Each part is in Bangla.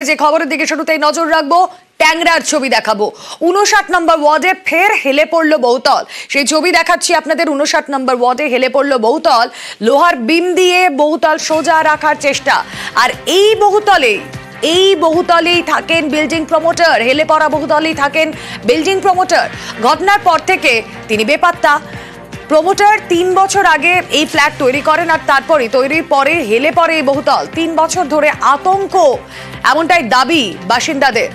যে খবরের দিকে শুরুতেই নজর রাখবো, ট্যাংরার ছবি দেখাবো। 59 নম্বর ওয়ার্ডে ফের হেলে পড়লো বহুতল। সেই ছবি দেখাচ্ছি আপনাদের। 59 নম্বর ওয়ার্ডে হেলে পড়লো বহুতল। লোহার বিম দিয়ে বহুতল সোজা রাখার চেষ্টা। আর এই বহুতলেই থাকেন বিল্ডিং প্রমোটার। হেলে পড়া বহুতলেই থাকেন বিল্ডিং প্রমোটার। ঘটনার পর থেকে তিনি বেপাত্তা। প্রমোটার 3 বছর আগে এই ফ্ল্যাট তৈরি করেন, আর তারপরে তৈরির পরে হেলে পড়ে এই বহুতল। 3 বছর ধরে আতঙ্ক, এমনটাই দাবি বাসিন্দাদের।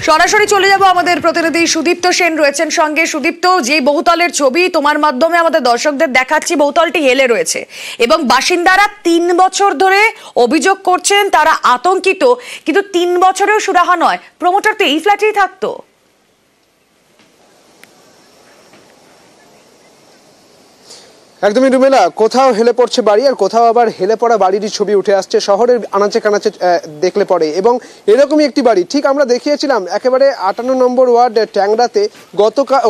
সরাসরি চলে যাব, আমাদের প্রতিনিধি সুদীপ্ত সেন রয়েছেন সঙ্গে। সুদীপ্ত, যে বহুতলের ছবি তোমার মাধ্যমে আমাদের দর্শকদের দেখাচ্ছি, বহুতলটি হেলে রয়েছে এবং বাসিন্দারা 3 বছর ধরে অভিযোগ করছেন, তারা আতঙ্কিত। কিন্তু 3 বছরেও সুরাহা নয়। প্রমোটার তো এই ফ্ল্যাটেই থাকতো। একদমই রুমেলা, কোথাও হেলে পড়ছে বাড়ি আর কোথাও আবার হেলে পড়া বাড়িরই ছবি উঠে আসছে শহরের আনাচে কানাচে দেখলে পড়ে। এবং এরকমই একটি বাড়ি ঠিক আমরা দেখিয়েছিলাম একেবারে 58 নম্বর ওয়ার্ড ট্যাংরাতে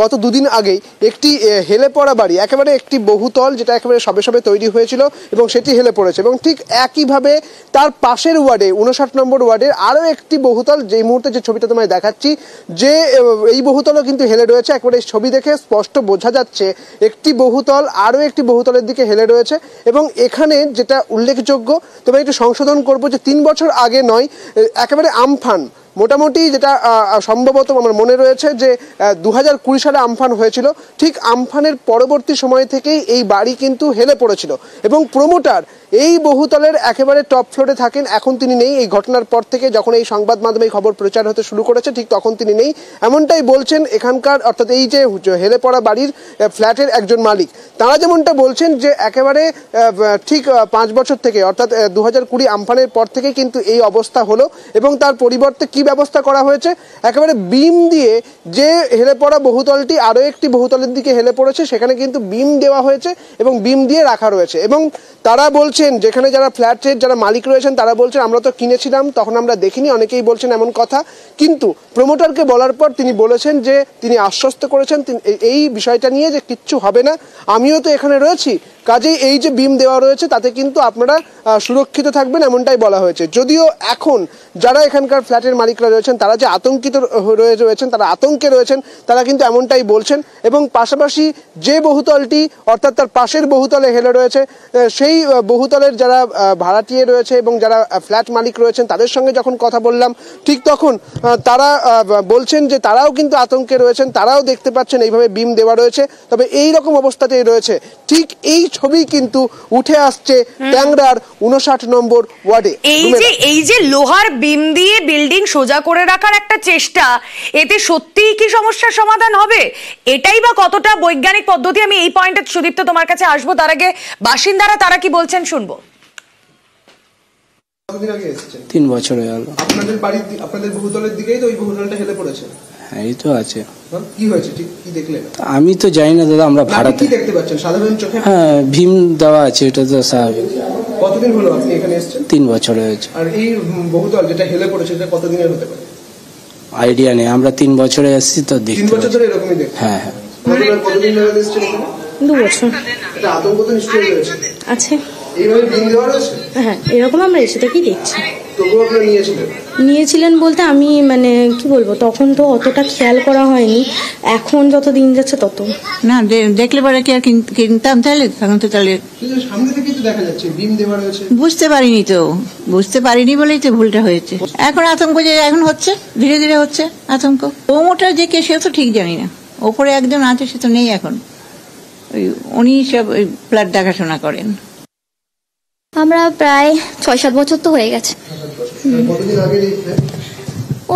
গত দুদিন আগেই একটি হেলে পড়া বাড়ি, একেবারে একটি বহুতল, যেটা একেবারে সবে সবে তৈরি হয়েছিল এবং সেটি হেলে পড়েছে। এবং ঠিক একইভাবে তার পাশের ওয়ার্ডে 59 নম্বর ওয়ার্ডের আরও একটি বহুতল, যেই মুহূর্তে যে ছবিটা তোমায় দেখাচ্ছি, যে এই বহুতলও কিন্তু হেলে রয়েছে। একেবারে ছবি দেখে স্পষ্ট বোঝা যাচ্ছে একটি বহুতল আরও একটি বহুতলের দিকে হেলে রয়েছে। এবং এখানে যেটা উল্লেখযোগ্য, তবে একটু সংশোধন করবো, যে 3 বছর আগে নয়, একেবারে আমফান, মোটামুটি যেটা সম্ভবত আমার মনে রয়েছে যে 2020 সালে আমফান হয়েছিল। ঠিক আমফানের পরবর্তী সময় থেকেই এই বাড়ি কিন্তু হেলে পড়েছিল এবং প্রমোটার এই বহুতলের একেবারে টপ ফ্লোরে থাকেন। এখন তিনি নেই। এই ঘটনার পর থেকে যখন এই সংবাদ মাধ্যমে খবর প্রচার হতে শুরু করেছে, ঠিক তখন তিনি নেই, এমনটাই বলছেন এখানকার, অর্থাৎ এই যে হেলে পড়া বাড়ির ফ্ল্যাটের একজন মালিক। তারা যেমনটা বলছেন যে একেবারে ঠিক 5 বছর থেকে, অর্থাৎ 2020 আমফানের পর থেকে কিন্তু এই অবস্থা হলো। এবং তার পরিবর্তে কি ব্যবস্থা করা হয়েছে, একেবারে বিম দিয়ে, যে হেলে পড়া বহুতলটি আরও একটি বহুতলের দিকে হেলে পড়েছে, সেখানে কিন্তু বিম দেওয়া হয়েছে এবং বিম দিয়ে রাখা রয়েছে। এবং তারা বলছেন, যেখানে যারা ফ্ল্যাটের যারা মালিক রয়েছেন তারা বলছেন, আমরা তো কিনেছিলাম, তখন আমরা দেখিনি, অনেকেই বলছেন এমন কথা। কিন্তু প্রমোটারকে বলার পর তিনি বলেছেন যে তিনি আশ্বস্ত করেছেন এই বিষয়টা নিয়ে যে কিচ্ছু হবে না, আমিও তো এখানে রয়েছি, কাজেই এই যে বিম দেওয়া রয়েছে তাতে কিন্তু আপনারা সুরক্ষিত থাকবেন, এমনটাই বলা হয়েছে। যদিও এখন যারা এখানকার ফ্ল্যাটের মালিকরা রয়েছেন তারা যে আতঙ্কিত রয়েছেন, তারা আতঙ্কে রয়েছেন, তারা কিন্তু এমনটাই বলছেন। এবং পাশাপাশি যে বহুতলটি, অর্থাৎ তার পাশের বহুতলে হেলে রয়েছে, সেই বহুতলের যারা ভাড়াটিয়ে রয়েছে এবং যারা ফ্ল্যাট মালিক রয়েছেন তাদের সঙ্গে যখন কথা বললাম, ঠিক তখন তারা বলছেন যে তারাও কিন্তু আতঙ্কে রয়েছেন, তারাও দেখতে পাচ্ছেন এইভাবে বিম দেওয়া রয়েছে। তবে এই রকম অবস্থাতেই রয়েছে। ঠিক এই ছবি কিন্তু উঠে আসছে ট্যাংরার 59 নম্বর ওয়ার্ডে। এই যে লোহার বিম দিয়ে বিল্ডিং সোজা করে রাখার একটা চেষ্টা, এতে সত্যিই কি সমস্যার সমাধান হবে? এটাই বা কতটা বৈজ্ঞানিক পদ্ধতি? আমি এই পয়েন্টে সুদীপ্ত তোমার কাছে আসবো, তার আগে বাসিন্দারা তারা কি বলছেন শুনবো। 3 বছর হয়ে গেল। আপনাদের বাড়ি, আপনাদের বহুতলের দিকেই তো ওই বহুতলটা হেলে পড়েছে? হ্যাঁ, এই তো আছে। কি হয়েছে, ঠিক কি দেখলেন? আমি তো জানি না দাদা, আমরা ভাড়াতে। কি দেখতে পাচ্ছেন সাধারণ চোখে? হ্যাঁ, ভীম দেওয়া আছে, এটা তো স্বাভাবিক। কতদিন হলো আপনি এখানে এসেছেন? 3 বছর হয়েছে। আর এই বহুতল যেটা হেলে পড়েছে এটা কতদিনের হতে পারে? আইডিয়া নেই, আমরা 3 বছরে এসেছি তো দেখতে। 3 বছর ধরে এরকমই দেখছেন? হ্যাঁ হ্যাঁ। কতদিন ধরে এসেছেন এখানে? 2 বছর। এটা আতঙ্ক তো নিশ্চয়ই রয়েছে। আছে। এইভাবে বিল দেওয়া রয়েছে? হ্যাঁ, এরকম আমরা এসে থেকেই দেখছি। তবুও আপনারা নিয়েছিলেন বলতে আমি কি বলবো, তখন তো অতটা খেয়াল করা হয়নি, এখন যত দিন যাচ্ছে তত। না, দেখলে পরে কি আর কিনতাম? তাহলে তখন তো তাহলে সামনে থেকেই তো দেখা যাচ্ছে বিম দেওয়া রয়েছে। বুঝতে পারিনি বলেই তো ভুলটা হয়েছে। এখন আতঙ্ক যে এখন হচ্ছে, ধীরে ধীরে হচ্ছে আতঙ্ক। প্রমোটার যে কে সে তো ঠিক জানি না, ওপরে একজন আছে, সে তো নেই এখন। উনি সব ওই ফ্ল্যাট দেখাশোনা করেন। আমরা প্রায় 6-7 বছর তো হয়ে গেছে। কতদিন আগে?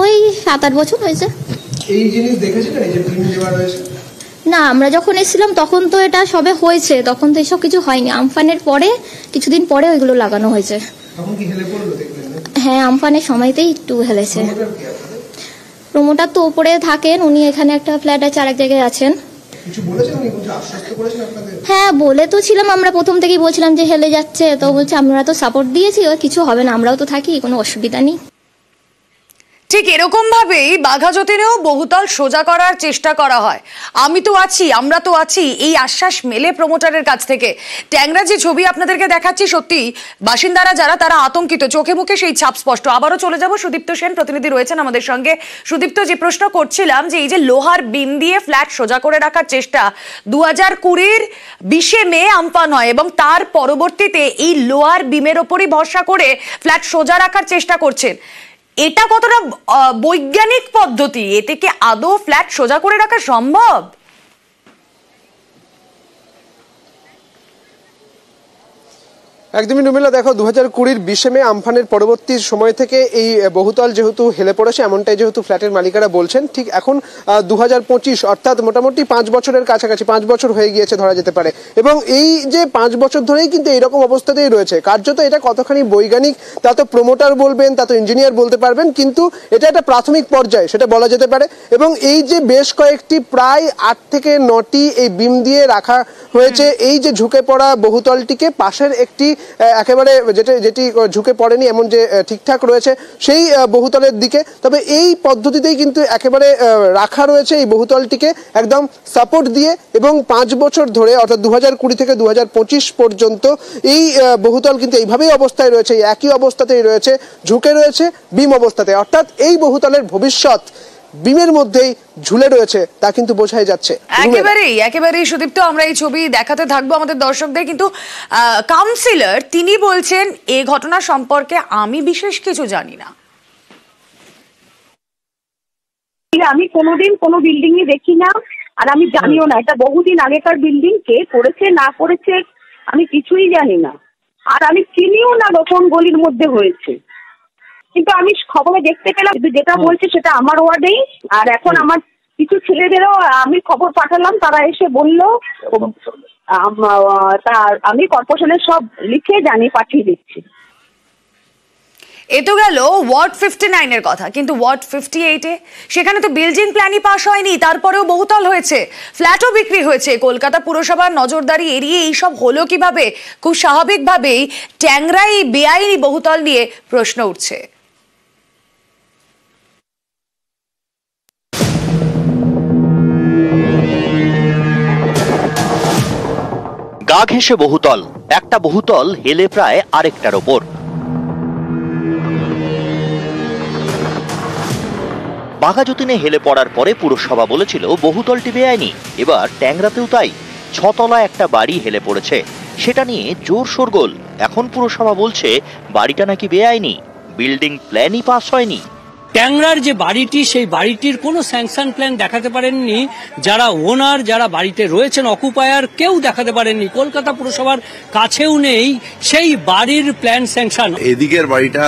ওই 7-8 বছর হয়েছে। এই জিনিস দেখেছিলেন, এই যে বিম দেওয়া রয়েছে? না, আমরা যখন এসেছিলাম তখন তো এটা সবে হয়েছে, তখন তো এসব কিছু হয়নি। আমফানের পরে কিছুদিন পরে ওইগুলো লাগানো হয়েছে। তখন কি হেলে পড়লো দেখলেন? হ্যাঁ, আমফানের সময়তেই একটু হেলেছে। প্রমোটার তো উপরে থাকেন, উনি এখানে একটা ফ্ল্যাট আছে, আরেক জায়গায় আছেন। হ্যাঁ, বলে তো ছিলাম, আমরা প্রথম থেকেই বলছিলাম যে হেলে যাচ্ছে, তো বলছে আমরা তো সাপোর্ট দিয়েছি, কিছু হবে না, আমরাও তো থাকি, কোনো অসুবিধা নেই। ঠিক এরকম ভাবেই বাঘাযতীনেও বহুতল সোজা করার চেষ্টা করা হয়। আমি তো আছি, আমরা তো আছি, এই আশ্বাস মেলে প্রমোটারের কাছ থেকে। ট্যাংরা যে ছবি আপনাদেরকে দেখাচ্ছি, সত্যি বাসিন্দারা যারা তারা আতঙ্কিত, চোখে মুখে সেই ছাপ স্পষ্ট। আবারও চলে যাব, সুদীপ্ত সেন প্রতিনিধি রয়েছেন আমাদের সঙ্গে। সুদীপ্ত, যে প্রশ্ন করছিলাম যে এই যে লোহার বিম দিয়ে ফ্ল্যাট সোজা করে রাখার চেষ্টা 2020 20 মে আমফান হয় এবং তার পরবর্তীতে এই লোহার বিমের ওপরই ভরসা করে ফ্ল্যাট সোজা রাখার চেষ্টা করছেন, এটা কতটা বৈজ্ঞানিক পদ্ধতি? এতে কি আদৌ ফ্ল্যাট সোজা করে রাখা সম্ভব? একদমই রুমেলা, দেখো 2020 20 মে আমফানের পরবর্তী সময় থেকে এই বহুতল যেহেতু হেলে পড়েছে, এমনটাই যেহেতু ফ্ল্যাটের মালিকারা বলছেন। ঠিক এখন 2025 অর্থাৎ মোটামুটি 5 বছরের কাছাকাছি, 5 বছর হয়ে গিয়েছে ধরা যেতে পারে। এবং এই যে 5 বছর ধরেই কিন্তু এইরকম অবস্থাতেই রয়েছে। কার্যত এটা কতখানি বৈজ্ঞানিক তা তো প্রমোটার বলবেন, তা তো ইঞ্জিনিয়ার বলতে পারবেন, কিন্তু এটা একটা প্রাথমিক পর্যায়ে সেটা বলা যেতে পারে। এবং এই যে বেশ কয়েকটি প্রায় 8 থেকে 9টি এই বিম দিয়ে রাখা হয়েছে এই যে ঝুঁকে পড়া বহুতলটিকে, পাশের একটি একেবারে যেটি ঝুঁকে পড়েনি এমন যে ঠিকঠাক রয়েছে সেই বহুতলের দিকে। তবে এই পদ্ধতিতেই কিন্তু একেবারে রাখা রয়েছে এই বহুতলটিকে একদম সাপোর্ট দিয়ে, এবং 5 বছর ধরে অর্থাৎ 2020 থেকে 2025 পর্যন্ত এই বহুতল কিন্তু এইভাবেই অবস্থায় রয়েছে, একই অবস্থাতেই রয়েছে, ঝুঁকে রয়েছে বিম অবস্থাতে। অর্থাৎ এই বহুতলের ভবিষ্যৎ বিমের মধ্যেই ঝুলে রয়েছে, তা কিন্তু বোঝাই যাচ্ছে। একেবারেই সুদীপ্ত, আমরা এই ছবি দেখাতে থাকবো আমাদের দর্শকদের। কিন্তু কাউন্সিলর তিনি বলছেন এই ঘটনা সম্পর্কে আমি বিশেষ কিছু জানি না। আমি কোনোদিন কোনো বিল্ডিং ই দেখি না, আর আমি জানিও না এটা বহুদিন আগেকার বিল্ডিং, কে করেছে না করেছে আমি কিছুই জানি না, আর আমি চিনিও না কোন গলির মধ্যে হয়েছে। কিন্তু আমি খবরে দেখতে পেলাম, যেটা বলছে সেটা আমার ওয়ার্ডেই। আর এখন আমার কিছু ছেলেদেরও আমি খবর পাঠালাম, তারা এসে বললো, আমি কর্পোরেশনের সব লিখে জানিয়ে পাঠিয়ে দিচ্ছি। এ তো গেল ওয়ার্ড 59 এর কথা, কিন্তু ওয়ার্ড 58-এ সেখানে তো বিল্ডিং প্ল্যানই পাস হয়নি, তারপরেও বহুতল হয়েছে, ফ্ল্যাটও বিক্রি হয়েছে। কলকাতা পুরসভার নজরদারি এড়িয়ে এইসব হলো কিভাবে? খুব স্বাভাবিকভাবেই ট্যাংরাই বেআইনি বহুতল নিয়ে প্রশ্ন উঠছে। গা ঘেঁষে বহুতল, একটা বহুতল হেলে প্রায় আরেকটার ওপর। বাঘাযতীনে হেলে পড়ার পরে পুরসভা বলেছিল বহুতলটি বেআইনি, এবার ট্যাংরাতেও তাই। 6 তলা একটা বাড়ি হেলে পড়েছে, সেটা নিয়ে জোর শোরগোল। এখন পুরসভা বলছে বাড়িটা নাকি বেআইনি, বিল্ডিং প্ল্যানই পাস হয়নি। ট্যাংরার যে বাড়িটি, সেই বাড়িটির কোনো স্যাংশন প্ল্যান দেখাতে পারেননি যারা ওনার, যারা বাড়িতে রয়েছেন অকুপায়ার, কেউ দেখাতে পারেননি। কলকাতা পুরসভার কাছেও নেই সেই বাড়ির প্ল্যান স্যাংশন। এদিকের বাড়িটা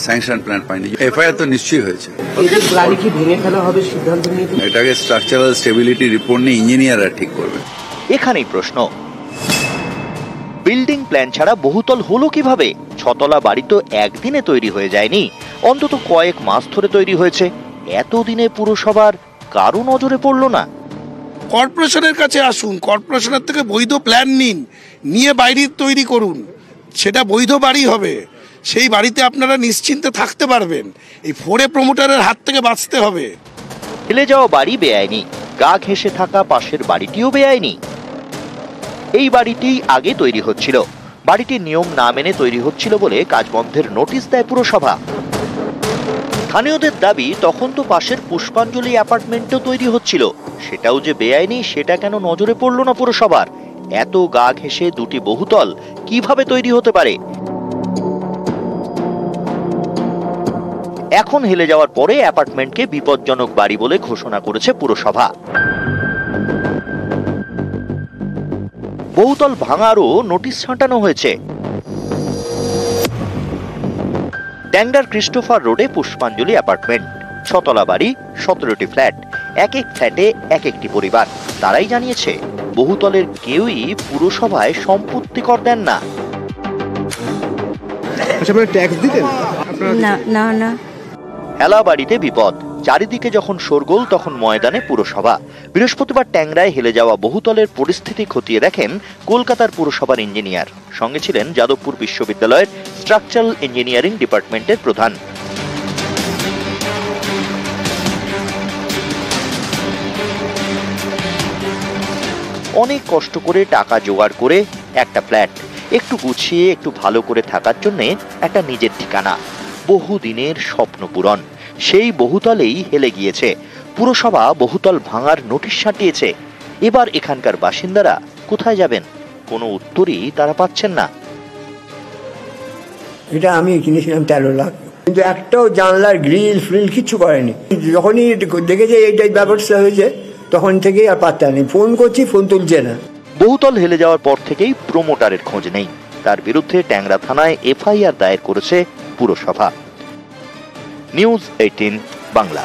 স্যাংশন প্ল্যান পায়নি, এফআইআর তো নিশ্চয়ই হয়েছে। বাড়ি কি ভেঙে ফেলা হবে সিদ্ধান্ত নিয়ে? এটাকে স্ট্রাকচারাল স্টেবিলিটি রিপোর্ট নিয়ে ইঞ্জিনিয়াররা ঠিক করবে। এখানেই প্রশ্ন, বিল্ডিং প্ল্যান ছাড়া বহুতল হলো কিভাবে? 6 তলা বাড়ি তো একদিনে তৈরি হয়ে যায়নি, অন্তত কয়েক মাস ধরে তৈরি হয়েছে। এতদিনে পুরসভার কারো নজরে পড়লো না? কর্পোরেশনের কাছে আসুন, কর্পোরেশনের থেকে বৈধ প্ল্যান নিন, নিয়ে বাইরে তৈরি করুন, সেটা বৈধ বাড়ি হবে। সেই বাড়িতে আপনারা নিশ্চিন্তে থাকতে পারবেন। এই ফোরে প্রমোটারের হাত থেকে বাঁচতে হবে। হেলে যাওয়া বাড়ি বেআইনি, গা ঘেঁষে থাকা পাশের বাড়িটিও বেআইনি। এই বাড়িটি আগে তৈরি হচ্ছিল, বাড়িটির নিয়ম না মেনে তৈরি হচ্ছিল বলে কাজ বন্ধের নোটিশ দেয় পুরসভা। স্থানীয়দের দাবি তখন তো পাশের পুষ্পাঞ্জলি অ্যাপার্টমেন্টও তৈরি হচ্ছিল, সেটাও যে বেআইনি সেটা কেন নজরে পড়ল না পুরসভার? এত গা ঘেঁষে দুটি বহুতল কিভাবে তৈরি হতে পারে? এখন হেলে যাওয়ার পরে অ্যাপার্টমেন্টকে বিপজ্জনক বাড়ি বলে ঘোষণা করেছে পুরসভা। বহুতল ভাঙারও নোটিশ ছাঁটানো হয়েছে। ট্যাংরার ক্রিস্টোফার রোডে পুষ্পাঞ্জলি অ্যাপার্টমেন্ট, 6 তলা বাড়ি, 17টি ফ্ল্যাট, এক এক ফ্ল্যাটে এক একটি পরিবার। তারাই জানিয়েছে বহুতলের কেউই পুরসভায় সম্পত্তি কর দেন না। ট্যাক্স দিতেন না না। হেলা বাড়িতে বিপদ, চারিদিকে যখন শোরগোল তখন ময়দানে পুরসভা। বৃহস্পতিবার ট্যাংরায় হেলে যাওয়া বহুতলের পরিস্থিতি খতিয়ে দেখেন কলকাতার পুরসভার ইঞ্জিনিয়ার, সঙ্গে ছিলেন যাদবপুর বিশ্ববিদ্যালয়ের স্ট্রাকচারাল ইঞ্জিনিয়ারিং ডিপার্টমেন্টের প্রধান। অনেক কষ্ট করে টাকা জোগাড় করে একটা ফ্ল্যাট, একটু গুছিয়ে একটু ভালো করে থাকার জন্য একটা নিজের ঠিকানা, বহুদিনের স্বপ্ন পূরণ। সেই বহুতলেই হেলে গিয়েছে। পুরসভা বহুতল ভাঙার নোটিশ ছাপিয়েছে। এবার এখানকার বাসিন্দারা কোথায় যাবেন? কোনো উত্তরই তারা পাচ্ছেন না। এটা আমি কিনেছিলাম 13 লাখ, কিন্তু একটাও জানলার গ্রিল ফ্রিল কিছু করেনি। যখনই দেখেছে এইটাই ব্যবস্থা হয়েছে তখন থেকেই আর পাত্তা নেই। ফোন করছি, ফোন তুলছে না। বহুতল হেলে যাওয়ার পর থেকেই প্রমোটারের খোঁজ নেই। তার বিরুদ্ধে ট্যাংরা থানায় এফআইআর দায়ের করেছে পুরসভা। নিউজ 18 বাংলা।